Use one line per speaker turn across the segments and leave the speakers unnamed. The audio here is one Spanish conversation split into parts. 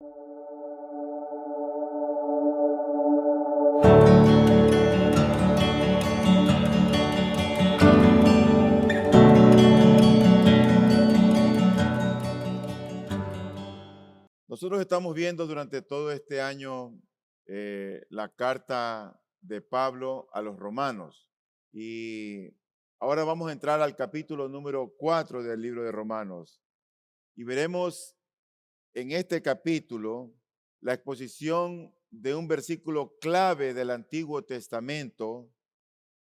Nosotros estamos viendo durante todo este año la carta de Pablo a los romanos y ahora vamos a entrar al capítulo número 4 del libro de Romanos y veremos en este capítulo la exposición de un versículo clave del Antiguo Testamento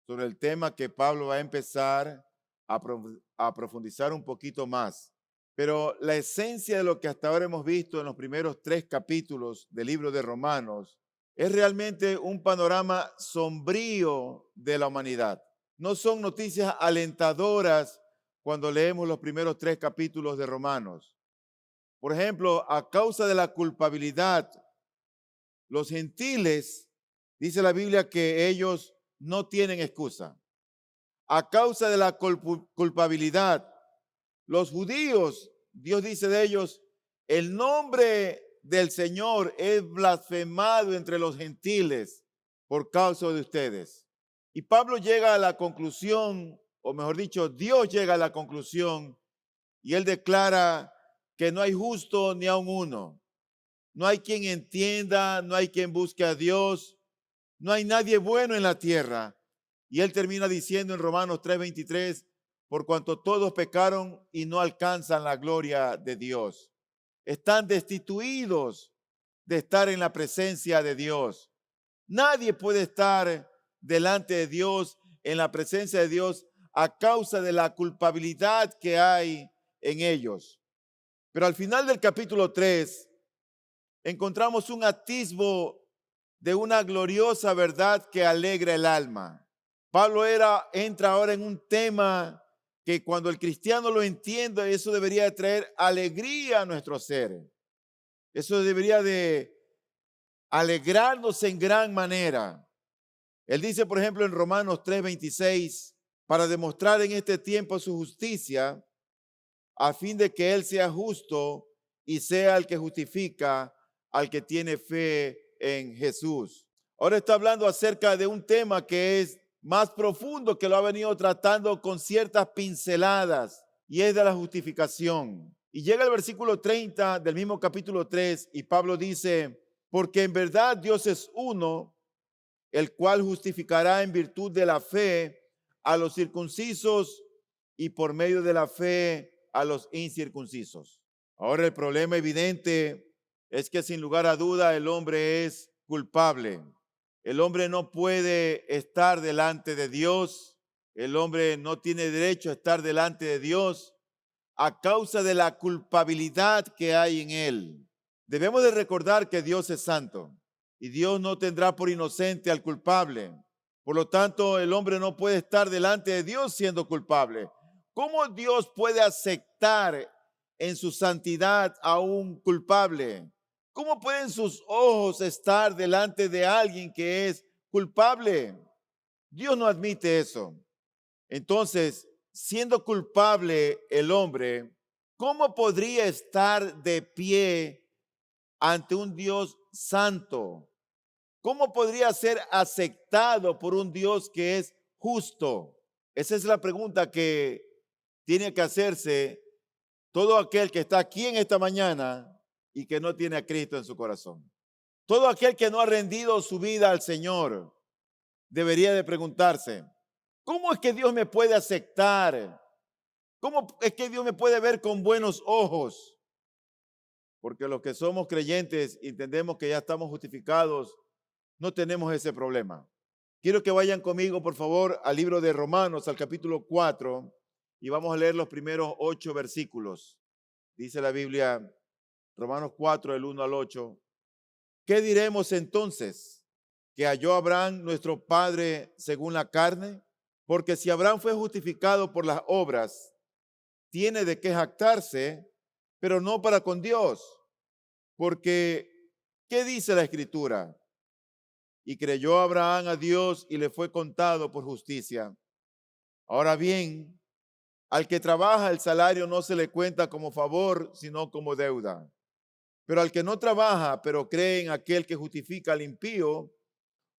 sobre el tema que Pablo va a empezar a profundizar un poquito más. Pero la esencia de lo que hasta ahora hemos visto en los primeros 3 capítulos del libro de Romanos es realmente un panorama sombrío de la humanidad. No son noticias alentadoras cuando leemos los primeros 3 capítulos de Romanos. Por ejemplo, a causa de la culpabilidad, los gentiles, dice la Biblia que ellos no tienen excusa. A causa de la culpabilidad, los judíos, Dios dice de ellos, el nombre del Señor es blasfemado entre los gentiles por causa de ustedes. Y Pablo llega a la conclusión, o mejor dicho, Dios llega a la conclusión y él declara que no hay justo ni aun uno. No hay quien entienda, no hay quien busque a Dios, no hay nadie bueno en la tierra. Y él termina diciendo en Romanos 3:23, por cuanto todos pecaron y no alcanzan la gloria de Dios. Están destituidos de estar en la presencia de Dios. Nadie puede estar delante de Dios, en la presencia de Dios, a causa de la culpabilidad que hay en ellos. Pero al final del capítulo 3 encontramos un atisbo de una gloriosa verdad que alegra el alma. Pablo entra ahora en un tema que cuando el cristiano lo entiende, eso debería traer alegría a nuestro ser. Eso debería de alegrarnos en gran manera. Él dice, por ejemplo, en Romanos 3:26, para demostrar en este tiempo su justicia, a fin de que Él sea justo y sea el que justifica al que tiene fe en Jesús. Ahora está hablando acerca de un tema que es más profundo, que lo ha venido tratando con ciertas pinceladas, y es de la justificación. Y llega el versículo 30 del mismo capítulo 3 y Pablo dice, porque en verdad Dios es uno, el cual justificará en virtud de la fe a los circuncisos y por medio de la fe a los incircuncisos. Ahora el problema evidente es que sin lugar a duda el hombre es culpable. El hombre no puede estar delante de Dios. El hombre no tiene derecho a estar delante de Dios a causa de la culpabilidad que hay en él. Debemos de recordar que Dios es santo y Dios no tendrá por inocente al culpable. Por lo tanto, el hombre no puede estar delante de Dios siendo culpable. ¿Cómo Dios puede aceptar en su santidad a un culpable? ¿Cómo pueden sus ojos estar delante de alguien que es culpable? Dios no admite eso. Entonces, siendo culpable el hombre, ¿cómo podría estar de pie ante un Dios santo? ¿Cómo podría ser aceptado por un Dios que es justo? Esa es la pregunta que tiene que hacerse todo aquel que está aquí en esta mañana y que no tiene a Cristo en su corazón. Todo aquel que no ha rendido su vida al Señor debería de preguntarse, ¿cómo es que Dios me puede aceptar? ¿Cómo es que Dios me puede ver con buenos ojos? Porque los que somos creyentes entendemos que ya estamos justificados, no tenemos ese problema. Quiero que vayan conmigo, por favor, al libro de Romanos, al capítulo 4, y vamos a leer los primeros 8 versículos. Dice la Biblia, Romanos 4, del 1 al 8. ¿Qué diremos entonces? ¿Que halló Abraham nuestro padre según la carne? Porque si Abraham fue justificado por las obras, tiene de qué jactarse, pero no para con Dios. Porque, ¿qué dice la Escritura? Y creyó Abraham a Dios y le fue contado por justicia. Ahora bien, al que trabaja el salario no se le cuenta como favor, sino como deuda. Pero al que no trabaja, pero cree en aquel que justifica al impío,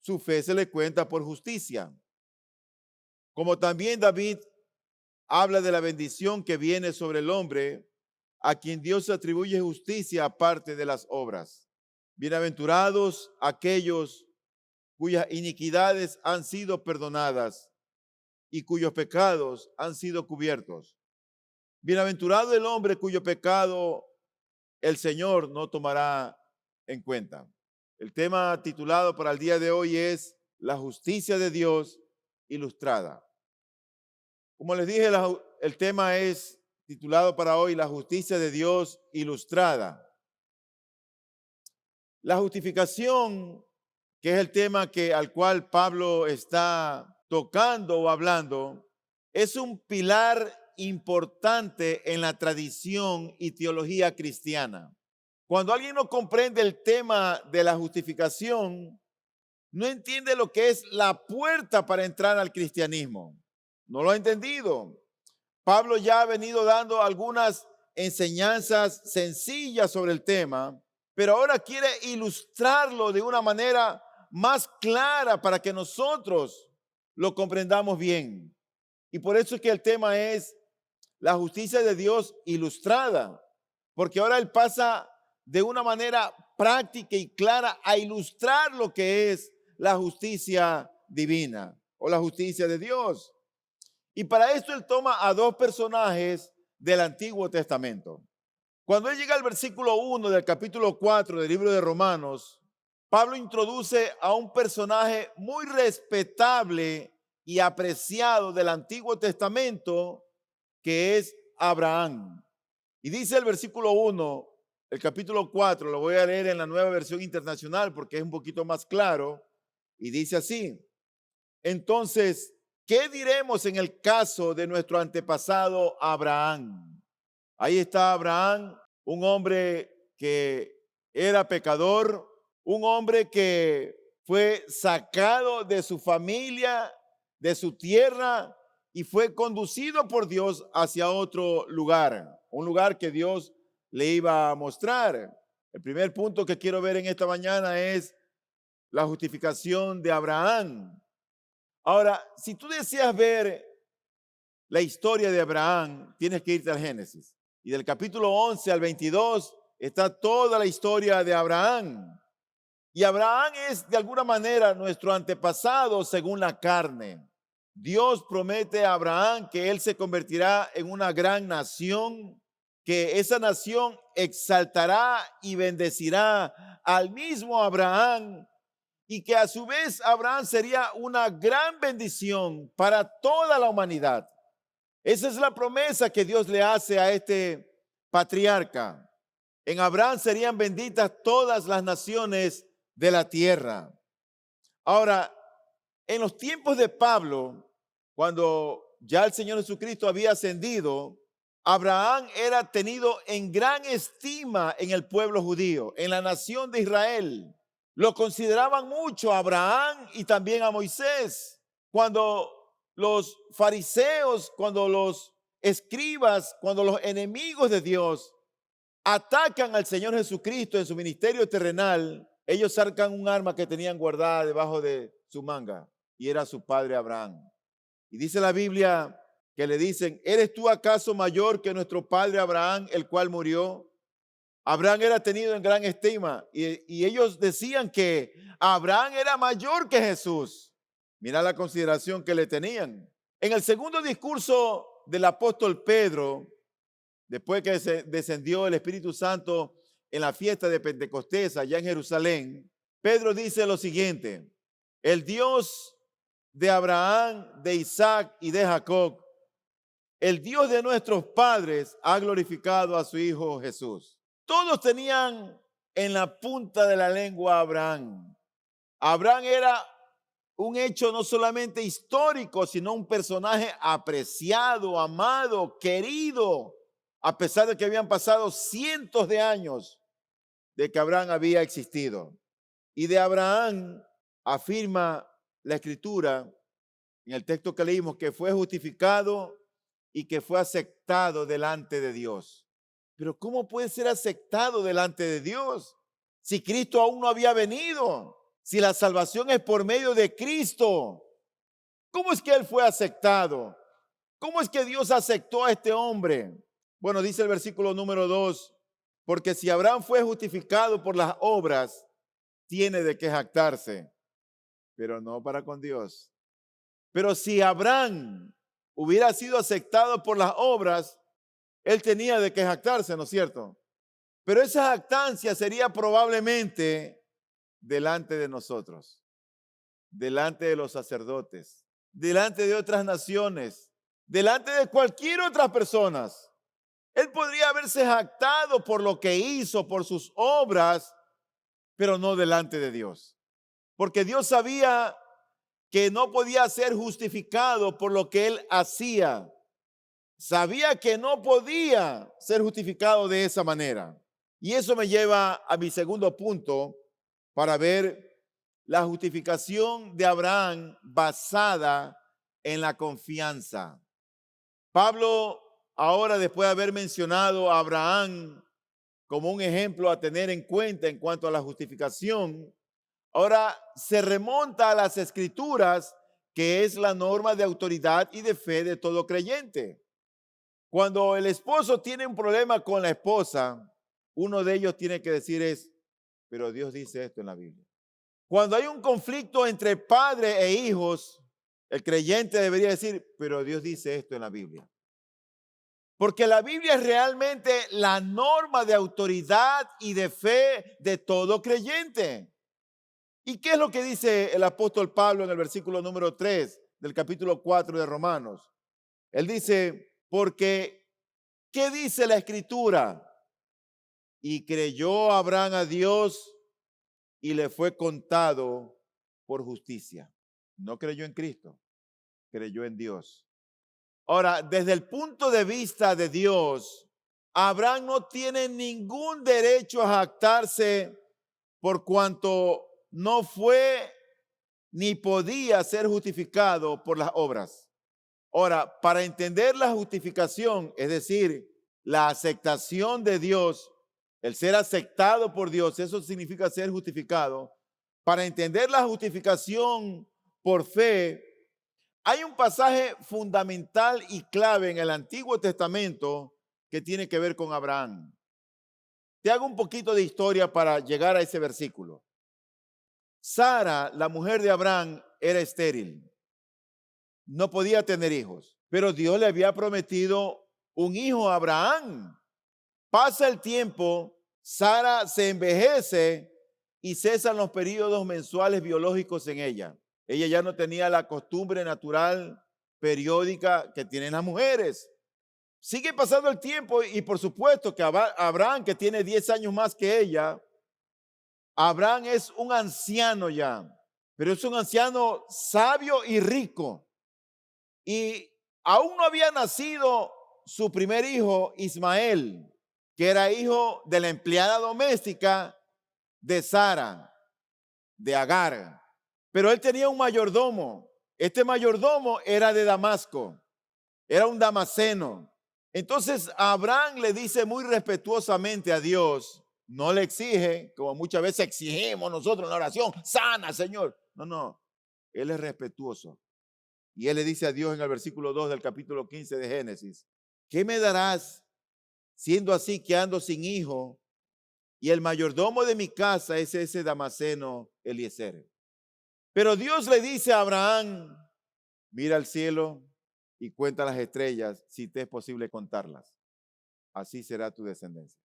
su fe se le cuenta por justicia. Como también David habla de la bendición que viene sobre el hombre, a quien Dios atribuye justicia aparte de las obras. Bienaventurados aquellos cuyas iniquidades han sido perdonadas y cuyos pecados han sido cubiertos. Bienaventurado el hombre cuyo pecado el Señor no tomará en cuenta. El tema titulado para el día de hoy es la justicia de Dios ilustrada. Como les dije, el tema es titulado para hoy la justicia de Dios ilustrada. La justificación, que es el tema al cual Pablo está tocando o hablando, es un pilar importante en la tradición y teología cristiana. Cuando alguien no comprende el tema de la justificación, no entiende lo que es la puerta para entrar al cristianismo. No lo ha entendido. Pablo ya ha venido dando algunas enseñanzas sencillas sobre el tema, pero ahora quiere ilustrarlo de una manera más clara para que nosotros lo comprendamos bien. Y por eso es que el tema es la justicia de Dios ilustrada, porque ahora él pasa de una manera práctica y clara a ilustrar lo que es la justicia divina o la justicia de Dios. Y para esto él toma a dos personajes del Antiguo Testamento. Cuando él llega al versículo 1 del capítulo 4 del libro de Romanos, Pablo introduce a un personaje muy respetable y apreciado del Antiguo Testamento, que es Abraham. Y dice el versículo 1, el capítulo 4, lo voy a leer en la Nueva Versión Internacional porque es un poquito más claro, y dice así: entonces, ¿qué diremos en el caso de nuestro antepasado Abraham? Ahí está Abraham, un hombre que era pecador, un hombre que fue sacado de su familia, de su tierra, y fue conducido por Dios hacia otro lugar, un lugar que Dios le iba a mostrar. El primer punto que quiero ver en esta mañana es la justificación de Abraham. Ahora, si tú deseas ver la historia de Abraham, tienes que irte al Génesis. Y del capítulo 11 al 22 está toda la historia de Abraham. Y Abraham es de alguna manera nuestro antepasado según la carne. Dios promete a Abraham que él se convertirá en una gran nación, que esa nación exaltará y bendecirá al mismo Abraham, y que a su vez Abraham sería una gran bendición para toda la humanidad. Esa es la promesa que Dios le hace a este patriarca. En Abraham serían benditas todas las naciones de la tierra. Ahora, en los tiempos de Pablo, cuando ya el Señor Jesucristo había ascendido, Abraham era tenido en gran estima en el pueblo judío, en la nación de Israel. Lo consideraban mucho a Abraham y también a Moisés. Cuando los fariseos, cuando los escribas, cuando los enemigos de Dios atacan al Señor Jesucristo en su ministerio terrenal, ellos sacan un arma que tenían guardada debajo de su manga, y era su padre Abraham. Y dice la Biblia que le dicen: ¿eres tú acaso mayor que nuestro padre Abraham, el cual murió? Abraham era tenido en gran estima, y ellos decían que Abraham era mayor que Jesús. Mira la consideración que le tenían. En el segundo discurso del apóstol Pedro, después que descendió el Espíritu Santo en la fiesta de Pentecostés allá en Jerusalén, Pedro dice lo siguiente: el Dios de Abraham, de Isaac y de Jacob, el Dios de nuestros padres, ha glorificado a su Hijo Jesús. Todos tenían en la punta de la lengua a Abraham. Abraham era un hecho no solamente histórico, sino un personaje apreciado, amado, querido, a pesar de que habían pasado cientos de años de que Abraham había existido. Y de Abraham afirma la Escritura en el texto que leímos que fue justificado y que fue aceptado delante de Dios. pero ¿cómo puede ser aceptado delante de Dios si Cristo aún no había venido? Si la salvación es por medio de Cristo, ¿cómo es que él fue aceptado? ¿Cómo es que Dios aceptó a este hombre? Bueno, dice el versículo número 2, porque si Abraham fue justificado por las obras, tiene de qué jactarse, pero no para con Dios. Pero si Abraham hubiera sido aceptado por las obras, él tenía de qué jactarse, ¿no es cierto? Pero esa jactancia sería probablemente delante de nosotros, delante de los sacerdotes, delante de otras naciones, delante de cualquier otra persona. Él podría haberse jactado por lo que hizo, por sus obras, pero no delante de Dios. Porque Dios sabía que no podía ser justificado por lo que él hacía. Sabía que no podía ser justificado de esa manera. Y eso me lleva a mi segundo punto para ver la justificación de Abraham basada en la confianza. Pablo, ahora después de haber mencionado a Abraham como un ejemplo a tener en cuenta en cuanto a la justificación, ahora se remonta a las Escrituras, que es la norma de autoridad y de fe de todo creyente. Cuando el esposo tiene un problema con la esposa, uno de ellos tiene que decir es, pero Dios dice esto en la Biblia. Cuando hay un conflicto entre padre e hijos, el creyente debería decir, pero Dios dice esto en la Biblia. Porque la Biblia es realmente la norma de autoridad y de fe de todo creyente. ¿Y qué es lo que dice el apóstol Pablo en el versículo número 3 del capítulo 4 de Romanos? Él dice, porque, ¿qué dice la Escritura? Y creyó Abraham a Dios y le fue contado por justicia. No creyó en Cristo, creyó en Dios. Ahora, desde el punto de vista de Dios, Abraham no tiene ningún derecho a jactarse por cuanto no fue ni podía ser justificado por las obras. Ahora, para entender la justificación, es decir, la aceptación de Dios, el ser aceptado por Dios, eso significa ser justificado. Para entender la justificación por fe, hay un pasaje fundamental y clave en el Antiguo Testamento que tiene que ver con Abraham. Te hago un poquito de historia para llegar a ese versículo. Sara, la mujer de Abraham, era estéril. No podía tener hijos, pero Dios le había prometido un hijo a Abraham. Pasa el tiempo, Sara se envejece y cesan los periodos mensuales biológicos en ella. Ella ya no tenía la costumbre natural periódica que tienen las mujeres. Sigue pasando el tiempo y por supuesto que Abraham, que tiene 10 años más que ella, Abraham es un anciano ya, pero es un anciano sabio y rico. Y aún no había nacido su primer hijo, Ismael, que era hijo de la empleada doméstica de Sara, de Agar. Pero él tenía un mayordomo. Este mayordomo era de Damasco, era un damasceno. Entonces Abraham le dice muy respetuosamente a Dios, no le exige, como muchas veces exigimos nosotros en la oración, sana, Señor. No, él es respetuoso. Y él le dice a Dios en el versículo 2 del capítulo 15 de Génesis, ¿qué me darás siendo así que ando sin hijo? Y el mayordomo de mi casa es ese damasceno Eliezer. Pero Dios le dice a Abraham, mira al cielo y cuenta las estrellas si te es posible contarlas. Así será tu descendencia.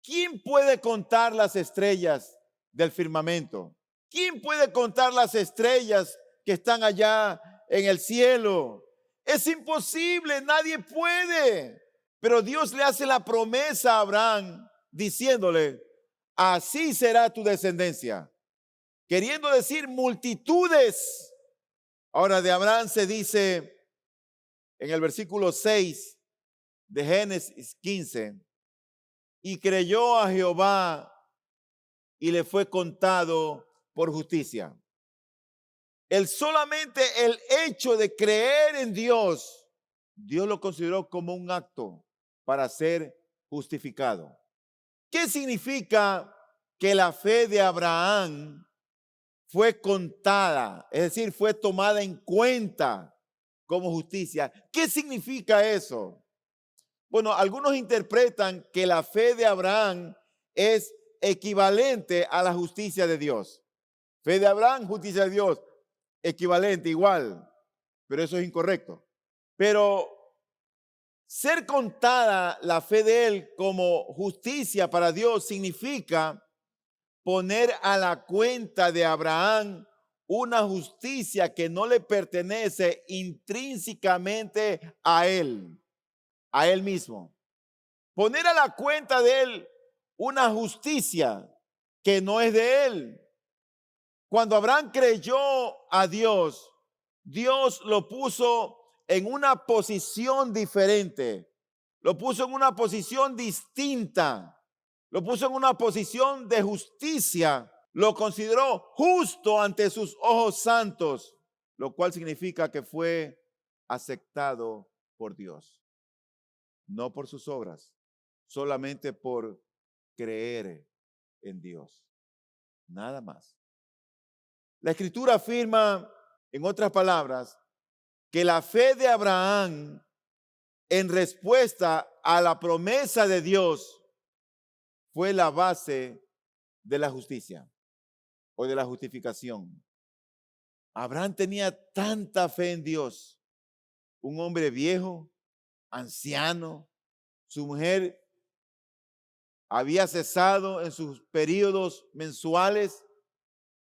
¿Quién puede contar las estrellas del firmamento? ¿Quién puede contar las estrellas que están allá en el cielo? Es imposible, nadie puede. Pero Dios le hace la promesa a Abraham diciéndole, así será tu descendencia. Queriendo decir multitudes. Ahora de Abraham se dice en el versículo 6 de Génesis 15, y creyó a Jehová y le fue contado por justicia. Solamente el hecho de creer en Dios, Dios lo consideró como un acto para ser justificado. ¿Qué significa que la fe de Abraham fue contada? Es decir, fue tomada en cuenta como justicia. ¿Qué significa eso? Bueno, algunos interpretan que la fe de Abraham es equivalente a la justicia de Dios. Fe de Abraham, justicia de Dios, equivalente, igual. Pero eso es incorrecto. Pero ser contada la fe de él como justicia para Dios significa poner a la cuenta de Abraham una justicia que no le pertenece intrínsecamente a él mismo. Poner a la cuenta de él una justicia que no es de él. Cuando Abraham creyó a Dios, Dios lo puso en una posición diferente, lo puso en una posición distinta, lo puso en una posición de justicia, lo consideró justo ante sus ojos santos, lo cual significa que fue aceptado por Dios, no por sus obras, solamente por creer en Dios, nada más. La Escritura afirma, en otras palabras, que la fe de Abraham en respuesta a la promesa de Dios fue la base de la justicia o de la justificación. Abraham tenía tanta fe en Dios, un hombre viejo, anciano, su mujer había cesado en sus periodos mensuales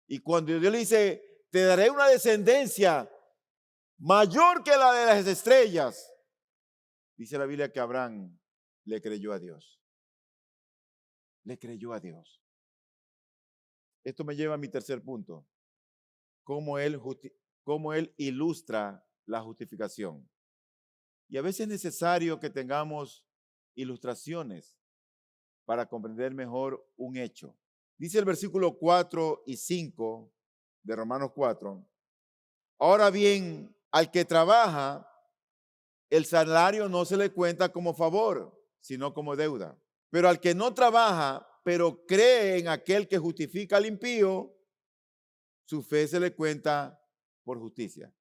y cuando Dios le dice, te daré una descendencia mayor que la de las estrellas, dice la Biblia que Abraham le creyó a Dios. Le creyó a Dios. Esto me lleva a mi tercer punto. Cómo él ilustra la justificación. Y a veces es necesario que tengamos ilustraciones para comprender mejor un hecho. Dice el versículo 4 y 5 de Romanos 4. Ahora bien, al que trabaja, el salario no se le cuenta como favor, sino como deuda. Pero al que no trabaja, pero cree en aquel que justifica al impío, su fe se le cuenta por justicia.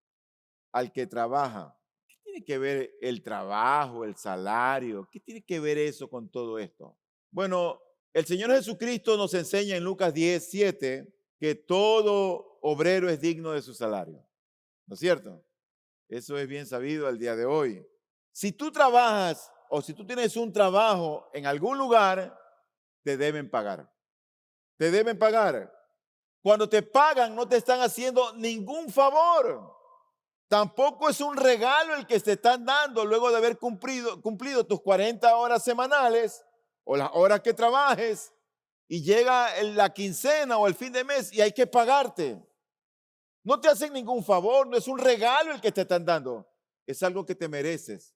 Al que trabaja. ¿Qué tiene que ver el trabajo, el salario? ¿Qué tiene que ver eso con todo esto? Bueno, el Señor Jesucristo nos enseña en Lucas 10:7 que todo obrero es digno de su salario. ¿No es cierto? Eso es bien sabido al día de hoy. Si tú trabajas o si tú tienes un trabajo en algún lugar, te deben pagar. Te deben pagar. Cuando te pagan, no te están haciendo ningún favor. Tampoco es un regalo el que te están dando luego de haber cumplido tus 40 horas semanales o las horas que trabajes y llega la quincena o el fin de mes y hay que pagarte. No te hacen ningún favor, no es un regalo el que te están dando. Es algo que te mereces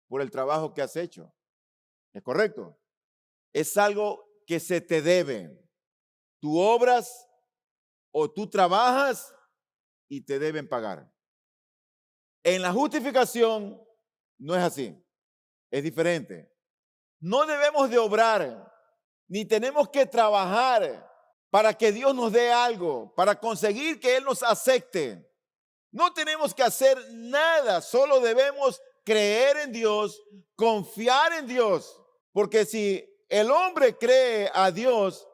por el trabajo que has hecho. ¿Es correcto? Es algo que se te debe. Tú obras o tú trabajas y te deben pagar. En la justificación no es así. Es diferente. No debemos de obrar, ni tenemos que trabajar para que Dios nos dé algo, para conseguir que Él nos acepte. No tenemos que hacer nada, solo debemos creer en Dios, confiar en Dios, porque si el hombre cree a Dios,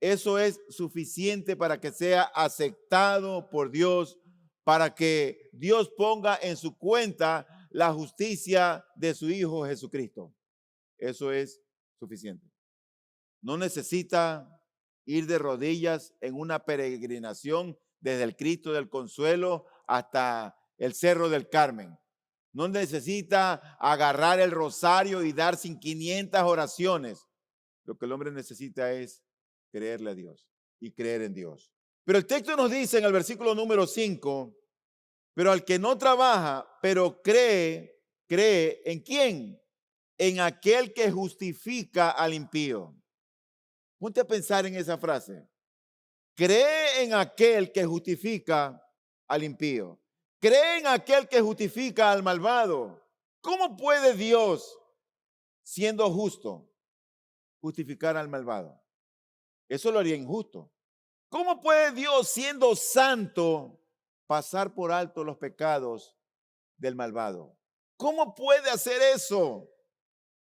eso es suficiente para que sea aceptado por Dios, para que Dios ponga en su cuenta la justicia de su Hijo Jesucristo. Eso es suficiente. No necesita ir de rodillas en una peregrinación desde el Cristo del Consuelo hasta el Cerro del Carmen. No necesita agarrar el rosario y dar 500 oraciones. Lo que el hombre necesita es creerle a Dios y creer en Dios. Pero el texto nos dice en el versículo número 5, pero al que no trabaja, pero cree ¿en quién? En aquel que justifica al impío. Ponte a pensar en esa frase. Cree en aquel que justifica al impío. Cree en aquel que justifica al malvado. ¿Cómo puede Dios, siendo justo, justificar al malvado. Eso lo haría injusto. ¿Cómo puede Dios, siendo santo, pasar por alto los pecados del malvado? ¿Cómo puede hacer eso?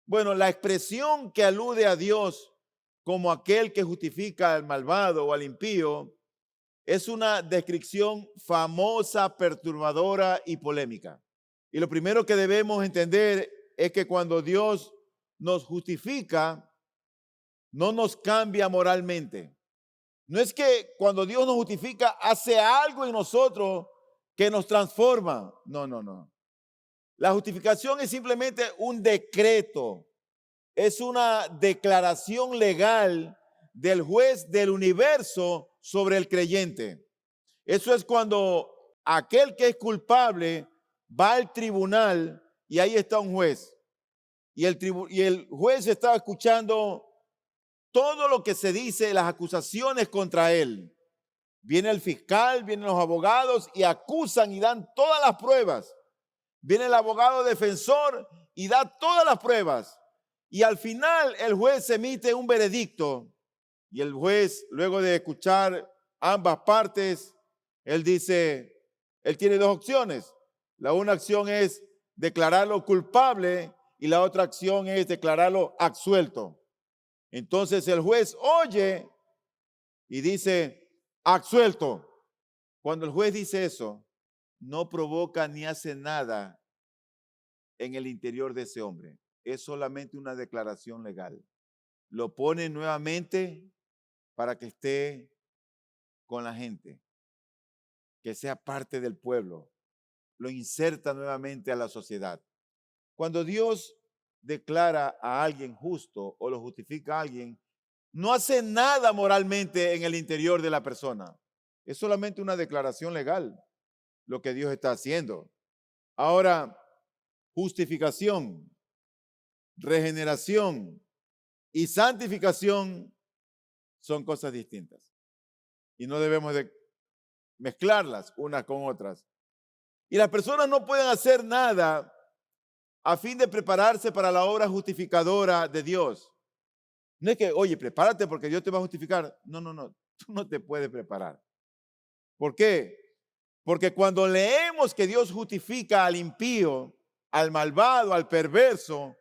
Bueno, la expresión que alude a Dios como aquel que justifica al malvado o al impío es una descripción famosa, perturbadora y polémica. Y lo primero que debemos entender es que cuando Dios nos justifica, no nos cambia moralmente. No es que cuando Dios nos justifica hace algo en nosotros que nos transforma. No, no, no. La justificación es simplemente un decreto. Es una declaración legal del juez del universo sobre el creyente. Eso es cuando aquel que es culpable va al tribunal y ahí está un juez. Y el juez está escuchando todo lo que se dice, las acusaciones contra él. Viene el fiscal, vienen los abogados y acusan y dan todas las pruebas. Viene el abogado defensor y da todas las pruebas. Y al final el juez emite un veredicto. Y el juez, luego de escuchar ambas partes, él dice, él tiene dos opciones. La una acción es declararlo culpable y la otra acción es declararlo absuelto. Entonces el juez oye y dice, absuelto. Cuando el juez dice eso, no provoca ni hace nada en el interior de ese hombre. Es solamente una declaración legal. Lo pone nuevamente para que esté con la gente, que sea parte del pueblo. Lo inserta nuevamente a la sociedad. Cuando Dios declara a alguien justo o lo justifica a alguien, no hace nada moralmente en el interior de la persona. Es solamente una declaración legal lo que Dios está haciendo. Ahora, justificación, regeneración y santificación son cosas distintas. Y no debemos de mezclarlas unas con otras. Y las personas no pueden hacer nada a fin de prepararse para la obra justificadora de Dios. No es que, oye, prepárate porque Dios te va a justificar. No, no, no, tú no te puedes preparar. ¿Por qué? Porque cuando leemos que Dios justifica al impío, al malvado, al perverso,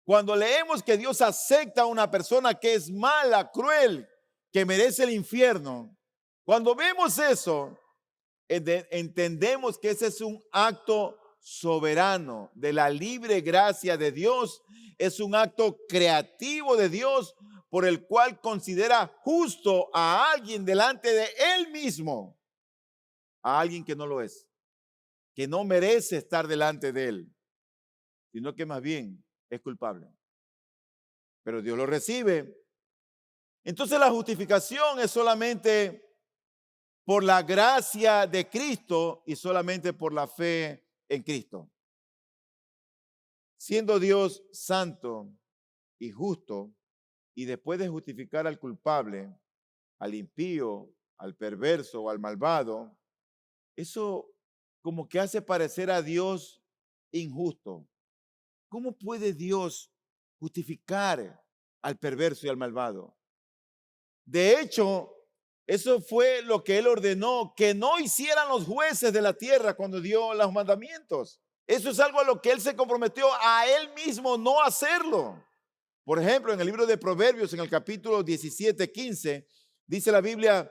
cuando leemos que Dios acepta a una persona que es mala, cruel, que merece el infierno, cuando vemos eso, entendemos que ese es un acto soberano de la libre gracia de Dios, es un acto creativo de Dios por el cual considera justo a alguien delante de él mismo, a alguien que no lo es, que no merece estar delante de él, sino que más bien es culpable. Pero Dios lo recibe. Entonces la justificación es solamente por la gracia de Cristo y solamente por la fe en Cristo. Siendo Dios santo y justo, y después de justificar al culpable, al impío, al perverso o al malvado, eso como que hace parecer a Dios injusto. ¿Cómo puede Dios justificar al perverso y al malvado? De hecho, eso fue lo que él ordenó que no hicieran los jueces de la tierra cuando dio los mandamientos. Eso es algo a lo que él se comprometió a él mismo no hacerlo. Por ejemplo, en el libro de Proverbios, en el capítulo 17:15, dice la Biblia,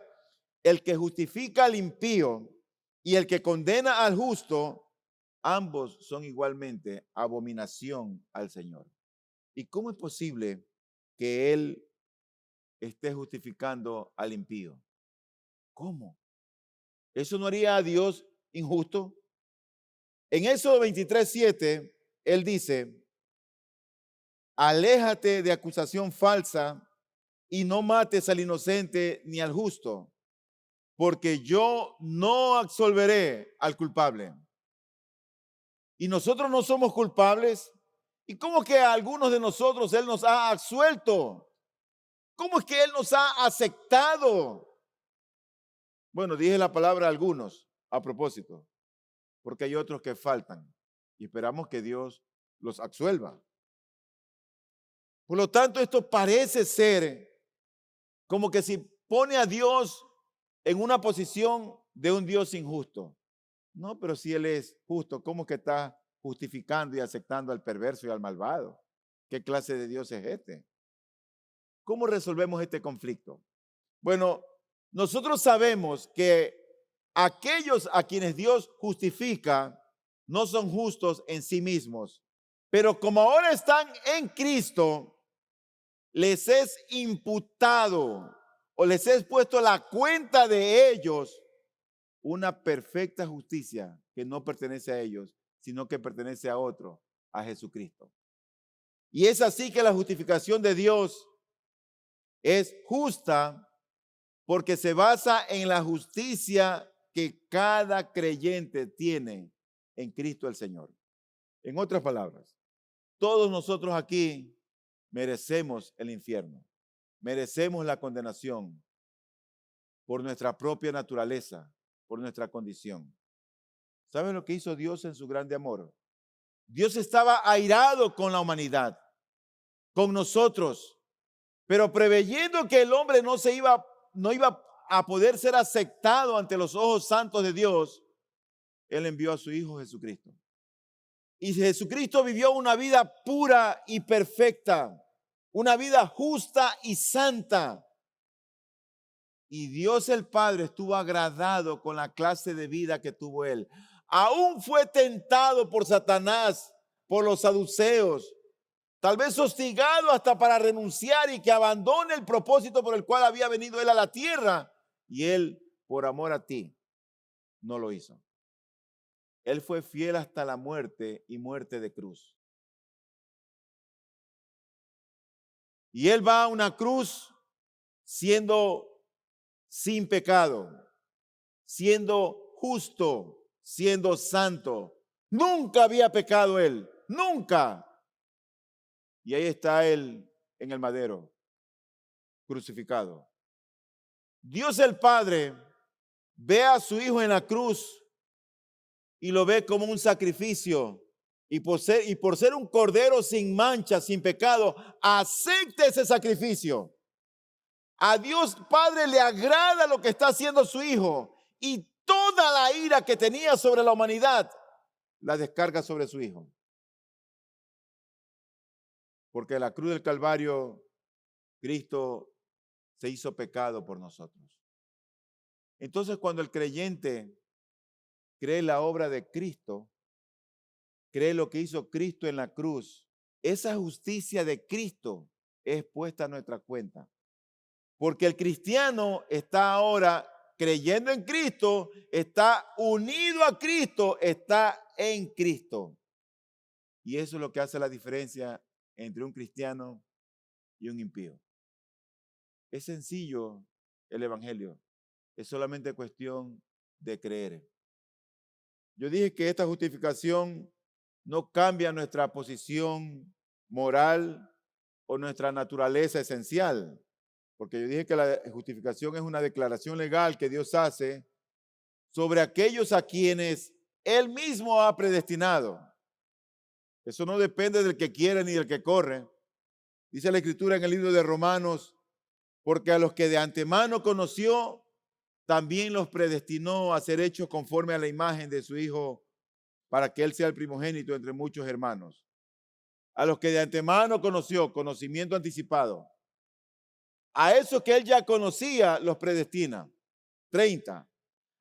el que justifica al impío y el que condena al justo, ambos son igualmente abominación al Señor. ¿Y cómo es posible que él esté justificando al impío? ¿Cómo? ¿Eso no haría a Dios injusto? En Éxodo 23:7, él dice, aléjate de acusación falsa y no mates al inocente ni al justo, porque yo no absolveré al culpable. Y nosotros no somos culpables. ¿Y cómo que a algunos de nosotros Él nos ha absuelto? ¿Cómo es que Él nos ha aceptado? Bueno, dije la palabra algunos a propósito, porque hay otros que faltan y esperamos que Dios los absuelva. Por lo tanto, esto parece ser como que si pone a Dios en una posición de un Dios injusto. No, pero si Él es justo, ¿cómo que está justificando y aceptando al perverso y al malvado? ¿Qué clase de Dios es este? ¿Cómo resolvemos este conflicto? Bueno, nosotros sabemos que aquellos a quienes Dios justifica no son justos en sí mismos, pero como ahora están en Cristo, les es imputado o les es puesto a la cuenta de ellos una perfecta justicia que no pertenece a ellos, sino que pertenece a otro, a Jesucristo. Y es así que la justificación de Dios es justa porque se basa en la justicia que cada creyente tiene en Cristo el Señor. En otras palabras, todos nosotros aquí merecemos el infierno, merecemos la condenación por nuestra propia naturaleza, por nuestra condición. ¿Saben lo que hizo Dios en su grande amor? Dios estaba airado con la humanidad, con nosotros, pero preveyendo que el hombre no iba a poder ser aceptado ante los ojos santos de Dios, Él envió a su Hijo Jesucristo. Y Jesucristo vivió una vida pura y perfecta, una vida justa y santa. Y Dios el Padre estuvo agradado con la clase de vida que tuvo Él. Aún fue tentado por Satanás, por los saduceos, tal vez hostigado hasta para renunciar y que abandone el propósito por el cual había venido Él a la tierra. Y Él, por amor a ti, no lo hizo. Él fue fiel hasta la muerte y muerte de cruz. Y Él va a una cruz siendo sin pecado, siendo justo, siendo santo. Nunca había pecado Él, nunca. Y ahí está Él en el madero, crucificado. Dios el Padre ve a su Hijo en la cruz y lo ve como un sacrificio. Y por ser un cordero sin mancha, sin pecado, acepta ese sacrificio. A Dios Padre le agrada lo que está haciendo su Hijo. Y toda la ira que tenía sobre la humanidad la descarga sobre su Hijo. Porque en la cruz del Calvario, Cristo se hizo pecado por nosotros. Entonces, cuando el creyente cree la obra de Cristo, cree lo que hizo Cristo en la cruz, esa justicia de Cristo es puesta a nuestra cuenta. Porque el cristiano está ahora creyendo en Cristo, está unido a Cristo, está en Cristo. Y eso es lo que hace la diferencia entre un cristiano y un impío. Es sencillo el evangelio, es solamente cuestión de creer. Yo dije que esta justificación no cambia nuestra posición moral o nuestra naturaleza esencial, porque yo dije que la justificación es una declaración legal que Dios hace sobre aquellos a quienes Él mismo ha predestinado. Eso no depende del que quiere ni del que corre. Dice la Escritura en el libro de Romanos, porque a los que de antemano conoció, también los predestinó a ser hechos conforme a la imagen de su Hijo, para que Él sea el primogénito entre muchos hermanos. A los que de antemano conoció, conocimiento anticipado. A esos que Él ya conocía, los predestina. 30.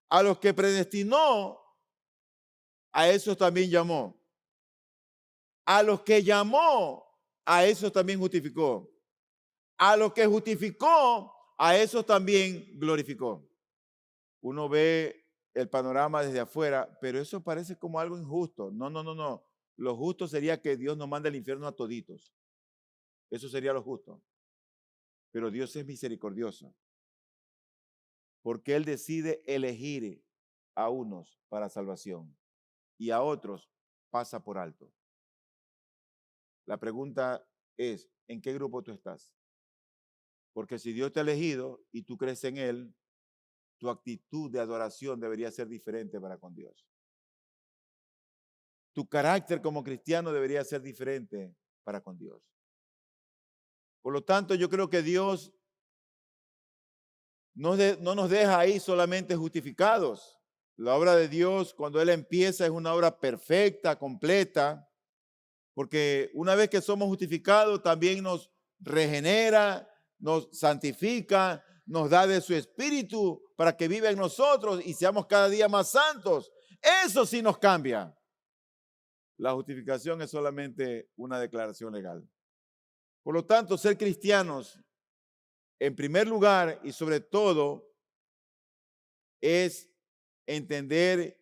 A los que predestinó, a esos también llamó. A los que llamó, a esos también justificó. A los que justificó, a esos también glorificó. Uno ve el panorama desde afuera, pero eso parece como algo injusto. No. Lo justo sería que Dios nos mande al infierno a toditos. Eso sería lo justo. Pero Dios es misericordioso, porque Él decide elegir a unos para salvación y a otros pasa por alto. La pregunta es, ¿en qué grupo tú estás? Porque si Dios te ha elegido y tú crees en Él, tu actitud de adoración debería ser diferente para con Dios. Tu carácter como cristiano debería ser diferente para con Dios. Por lo tanto, yo creo que Dios no nos deja ahí solamente justificados. La obra de Dios, cuando Él empieza, es una obra perfecta, completa, porque una vez que somos justificados, también nos regenera, nos santifica, nos da de su espíritu para que viva en nosotros y seamos cada día más santos. Eso sí nos cambia. La justificación es solamente una declaración legal. Por lo tanto, ser cristianos, en primer lugar y sobre todo, es entender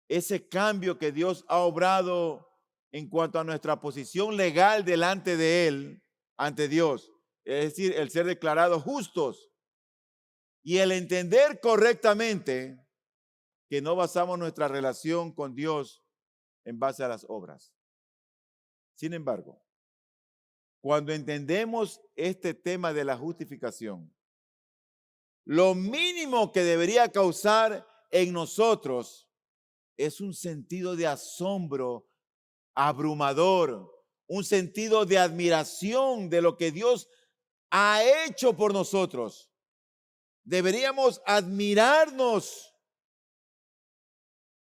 ese cambio que Dios ha obrado en cuanto a nuestra posición legal delante de Él, ante Dios. Es decir, el ser declarados justos y el entender correctamente que no basamos nuestra relación con Dios en base a las obras. Sin embargo, cuando entendemos este tema de la justificación, lo mínimo que debería causar en nosotros es un sentido de asombro abrumador, un sentido de admiración de lo que Dios ha hecho por nosotros. Deberíamos admirarnos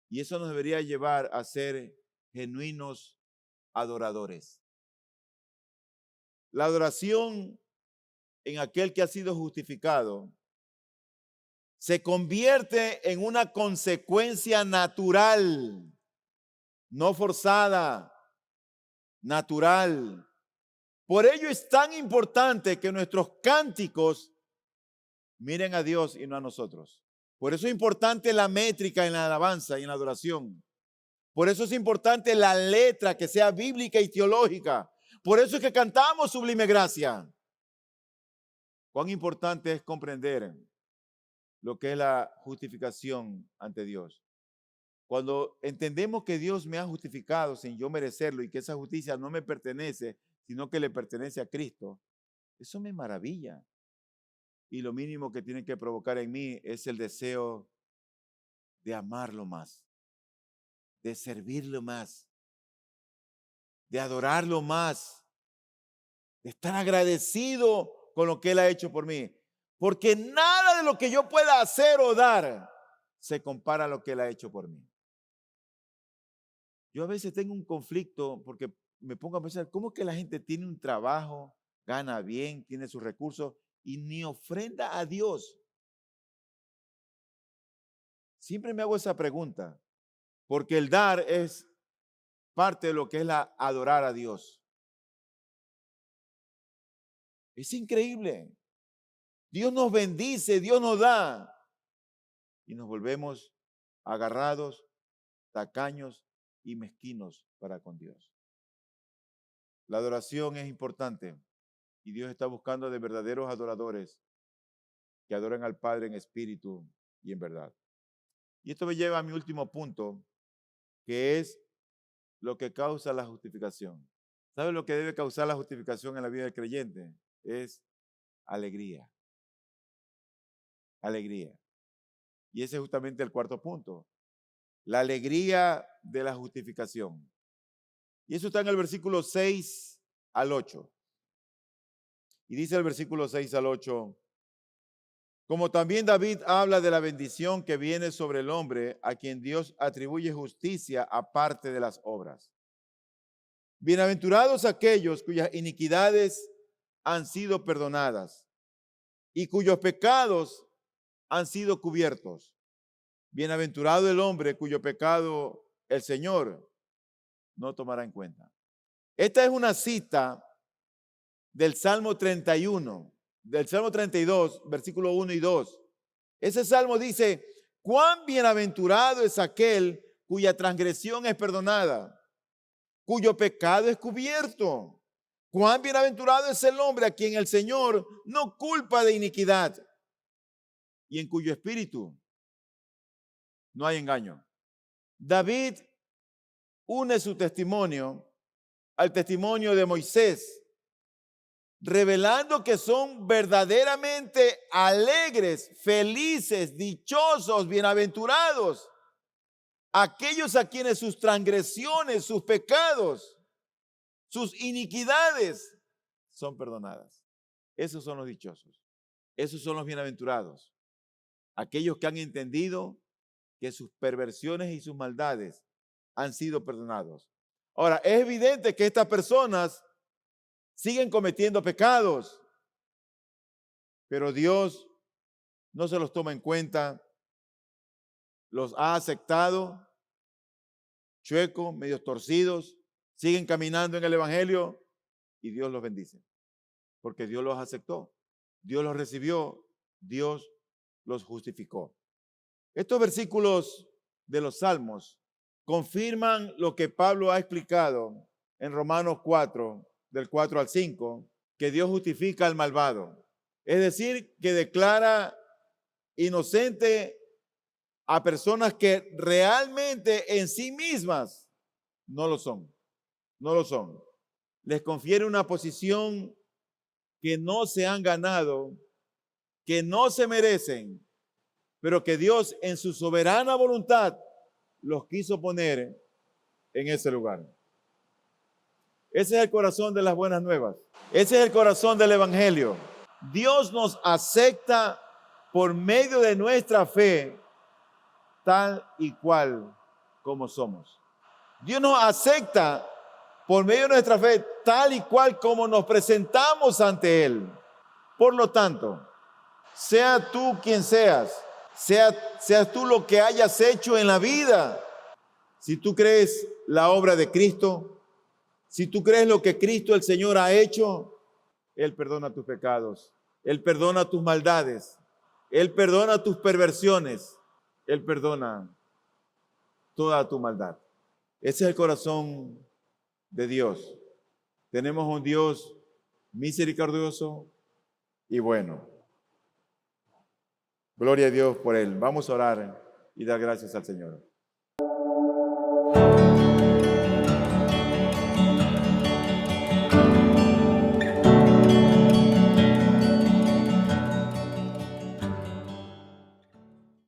y eso nos debería llevar a ser genuinos adoradores. La adoración en aquel que ha sido justificado se convierte en una consecuencia natural, no forzada, natural. Por ello es tan importante que nuestros cánticos miren a Dios y no a nosotros. Por eso es importante la métrica en la alabanza y en la adoración. Por eso es importante la letra que sea bíblica y teológica. Por eso es que cantamos Sublime Gracia. Cuán importante es comprender lo que es la justificación ante Dios. Cuando entendemos que Dios me ha justificado sin yo merecerlo y que esa justicia no me pertenece, sino que le pertenece a Cristo, eso me maravilla. Y lo mínimo que tiene que provocar en mí es el deseo de amarlo más, de servirlo más, de adorarlo más, de estar agradecido con lo que Él ha hecho por mí. Porque nada de lo que yo pueda hacer o dar se compara a lo que Él ha hecho por mí. Yo a veces tengo un conflicto porque me pongo a pensar, ¿cómo es que la gente tiene un trabajo, gana bien, tiene sus recursos y ni ofrenda a Dios? Siempre me hago esa pregunta, porque el dar es parte de lo que es la adorar a Dios. Es increíble. Dios nos bendice, Dios nos da y nos volvemos agarrados, tacaños y mezquinos para con Dios. La adoración es importante y Dios está buscando de verdaderos adoradores que adoren al Padre en espíritu y en verdad. Y esto me lleva a mi último punto, que es lo que causa la justificación. ¿Sabe lo que debe causar la justificación en la vida del creyente? Es alegría. Alegría. Y ese es justamente el cuarto punto. La alegría de la justificación. Y eso está en el versículo 6 al 8. Y dice el versículo 6 al 8, como también David habla de la bendición que viene sobre el hombre a quien Dios atribuye justicia aparte de las obras. Bienaventurados aquellos cuyas iniquidades han sido perdonadas y cuyos pecados han sido cubiertos. Bienaventurado el hombre cuyo pecado el Señor no tomará en cuenta. Esta es una cita del Salmo 31, del Salmo 32, versículo 1 y 2. Ese salmo dice, cuán bienaventurado es aquel cuya transgresión es perdonada, cuyo pecado es cubierto. Cuán bienaventurado es el hombre a quien el Señor no culpa de iniquidad y en cuyo espíritu no hay engaño. David une su testimonio al testimonio de Moisés, revelando que son verdaderamente alegres, felices, dichosos, bienaventurados aquellos a quienes sus transgresiones, sus pecados, sus iniquidades son perdonadas. Esos son los dichosos. Esos son los bienaventurados. Aquellos que han entendido que sus perversiones y sus maldades han sido perdonados. Ahora, es evidente que estas personas siguen cometiendo pecados, pero Dios no se los toma en cuenta, los ha aceptado, chuecos, medios torcidos, siguen caminando en el Evangelio y Dios los bendice, porque Dios los aceptó, Dios los recibió, Dios los justificó. Estos versículos de los Salmos confirman lo que Pablo ha explicado en Romanos 4, del 4 al 5, que Dios justifica al malvado. Es decir, que declara inocente a personas que realmente en sí mismas no lo son. No lo son. Les confiere una posición que no se han ganado, que no se merecen, pero que Dios en su soberana voluntad los quiso poner en ese lugar. Ese es el corazón de las buenas nuevas. Ese es el corazón del Evangelio. Dios nos acepta por medio de nuestra fe tal y cual como somos. Dios nos acepta por medio de nuestra fe tal y cual como nos presentamos ante Él. Por lo tanto, sea tú quien seas, seas tú lo que hayas hecho en la vida, si tú crees la obra de Cristo, si tú crees lo que Cristo el Señor ha hecho, Él perdona tus pecados, Él perdona tus maldades, Él perdona tus perversiones, Él perdona toda tu maldad. Ese es el corazón de Dios. Tenemos un Dios misericordioso y bueno. Gloria a Dios por Él. Vamos a orar y dar gracias al Señor.